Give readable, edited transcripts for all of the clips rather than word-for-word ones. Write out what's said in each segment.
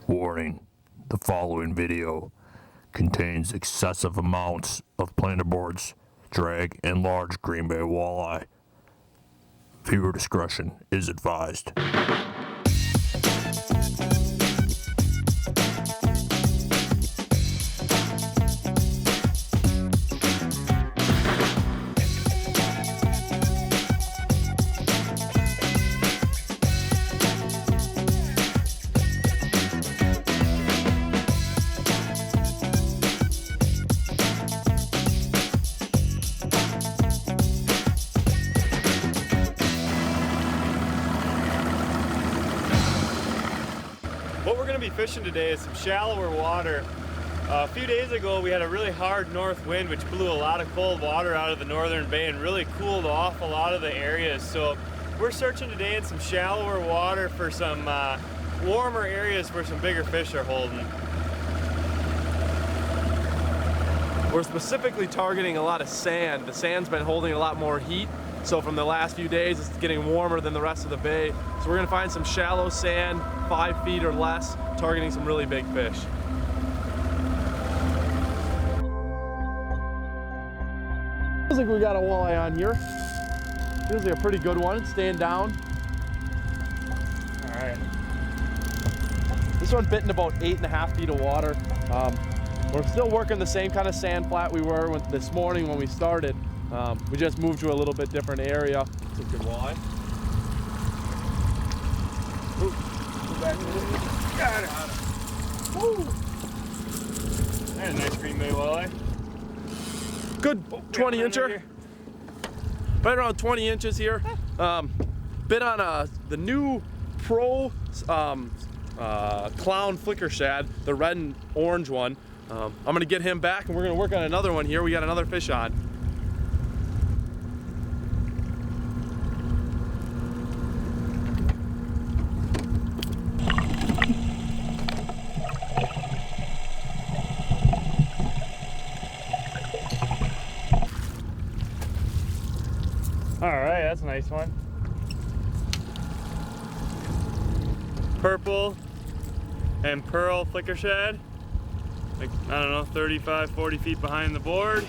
Warning, the following video contains excessive amounts of planterboards, drag, and large green bay walleye. Viewer discretion is advised. What we're going to be fishing today is some shallower water. A few days ago we had a really hard north wind which blew a lot of cold water out of the northern bay and really cooled off a lot of the areas. So we're searching today in some shallower water for some warmer areas where some bigger fish are holding. We're specifically targeting a lot of sand. The sand's been holding a lot more heat. So from the last few days, it's getting warmer than the rest of the bay. So we're gonna find some shallow sand, 5 feet or less, targeting some really big fish. Feels like we got a walleye on here. Feels like a pretty good one, staying down. All right. This one bit in about 8.5 feet of water. We're still working the same kind of sand flat we were this morning when we started. We just moved to a little bit different area. It's a good walleye. Ooh, go back a little bit. Got it. Woo. There's a nice green bay walleye. Good 20 incher. Right around 20 inches here. Bit on the new Pro Clown Flicker Shad, the red and orange one. I'm gonna get him back and we're gonna work on another one here. We got another fish on. All right, that's a nice one. Purple and pearl flicker shad. Like, I don't know, 35, 40 feet behind the board.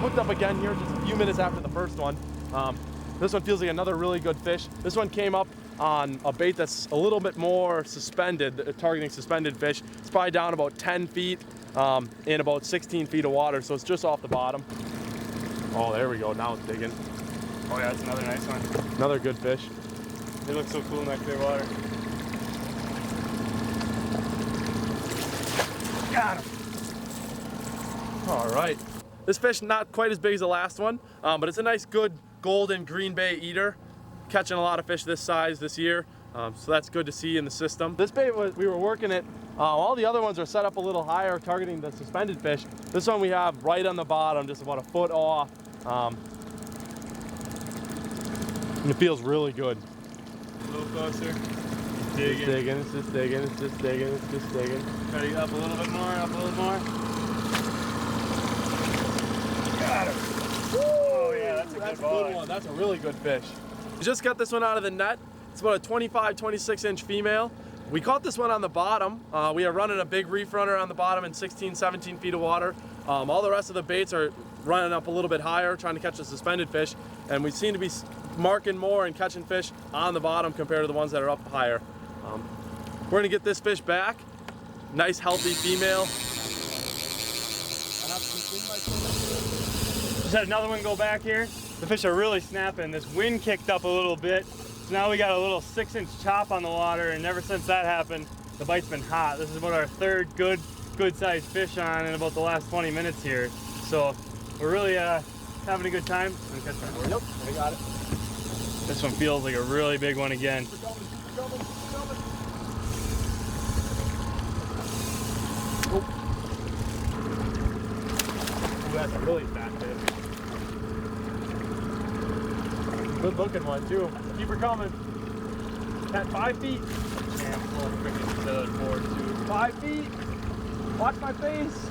Hooked up again here just a few minutes after the first one. This one feels like another really good fish. This one came up on a bait that's a little bit more suspended, targeting suspended fish. It's probably down about 10 feet in about 16 feet of water, so it's just off the bottom. Oh, there we go, now it's digging. Oh yeah, that's another nice one. Another good fish. They look so cool in that clear water. Got him. All right. This fish not quite as big as the last one, but it's a nice good golden green bay eater. Catching a lot of fish this size this year, so that's good to see in the system. This bait, we were working it, all the other ones are set up a little higher, targeting the suspended fish. This one we have right on the bottom, just about a foot off. And it feels really good. A little closer. It's digging, it's just digging, it's just digging, it's just digging. Try to get up a little bit more, up a little more. Got him. Oh yeah, that's a good one. That's a really good fish. We just got this one out of the net. It's about a 25, 26 inch female. We caught this one on the bottom. We are running a big reef runner on the bottom in 16, 17 feet of water. All the rest of the baits are running up a little bit higher, trying to catch the suspended fish. And we seem to be marking more and catching fish on the bottom compared to the ones that are up higher. We're gonna get this fish back. Nice, healthy female. Just had another one go back here. The fish are really snapping. This wind kicked up a little bit. So now we got a little 6-inch chop on the water, and ever since that happened, the bite's been hot. This is about our third good good sized fish on in about the last 20 minutes here. So we're really having a good time. Yep, I got it. This one feels like a really big one again. Keep coming. Oh. Ooh, that's a really fat fish. Good looking one too. Keep her coming. At 5 feet. Yeah, I'm full of freaking sailor board too. 5 feet. Watch my face.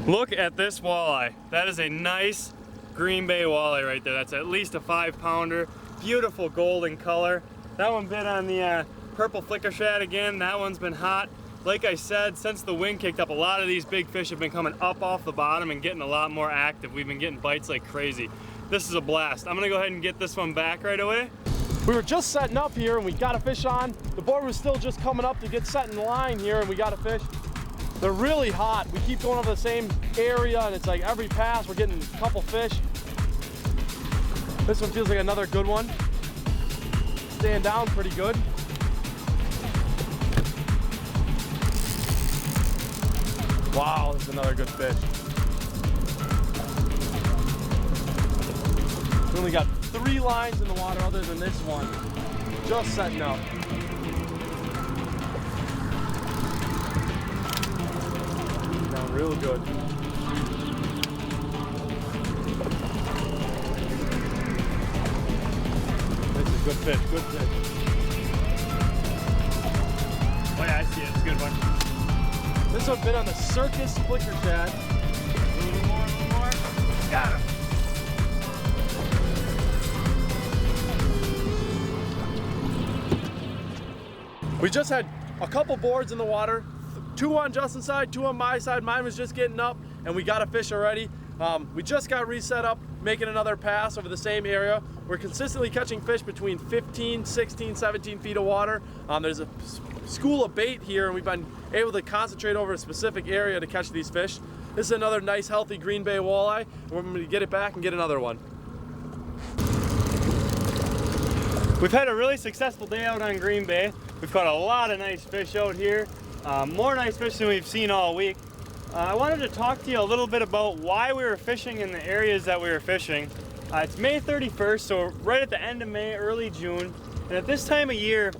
Look at this walleye. That is a nice Green Bay walleye right there. That's at least a 5-pounder. Beautiful golden color. That one bit on the purple flicker shad again. That one's been hot. Like I said, since the wind kicked up, a lot of these big fish have been coming up off the bottom and getting a lot more active. We've been getting bites like crazy. This is a blast. I'm gonna go ahead and get this one back right away. We were just setting up here and we got a fish on. The board was still just coming up to get set in line here and we got a fish. They're really hot. We keep going over the same area and it's like every pass we're getting a couple fish. This one feels like another good one. Staying down pretty good. Wow, this is another good fish. We only got 3 lines in the water other than this one. Just setting up. Down real good. This is good fish, good fish. Oh yeah, I see it. It's a good one. This one bit on the circus flicker shad. A little more. Got him. We just had a couple boards in the water, 2 on Justin's side, 2 on my side. Mine was just getting up and we got a fish already. We just got reset up, making another pass over the same area. We're consistently catching fish between 15, 16, 17 feet of water. There's a school of bait here and we've been able to concentrate over a specific area to catch these fish. This is another nice healthy Green Bay walleye. We're going to get it back and get another one. We've had a really successful day out on Green Bay. We've caught a lot of nice fish out here. More nice fish than we've seen all week. I wanted to talk to you a little bit about why we were fishing in the areas that we were fishing. It's May 31st, so right at the end of May, early June. And at this time of year,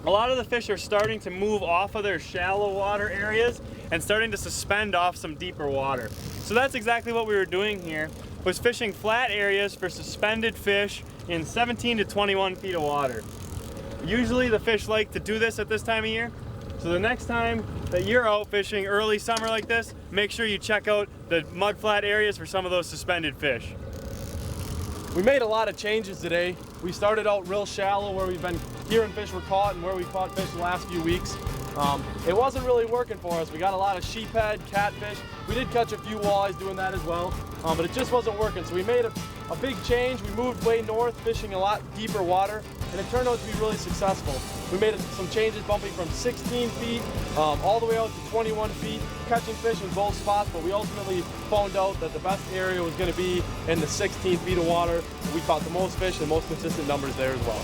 a lot of the fish are starting to move off of their shallow water areas and starting to suspend off some deeper water. So that's exactly what we were doing here, was fishing flat areas for suspended fish in 17 to 21 feet of water. Usually the fish like to do this at this time of year. So the next time that you're out fishing early summer like this, make sure you check out the mudflat areas for some of those suspended fish. We made a lot of changes today. We started out real shallow where we've been hearing fish were caught and where we caught fish the last few weeks. It wasn't really working for us. We got a lot of sheephead, catfish. We did catch a few walleyes doing that as well, but it just wasn't working. So we made a big change. We moved way north, fishing a lot deeper water, and it turned out to be really successful. We made some changes, bumping from 16 feet all the way out to 21 feet, catching fish in both spots, but we ultimately found out that the best area was going to be in the 16 feet of water. We caught the most fish and most consistent numbers there as well.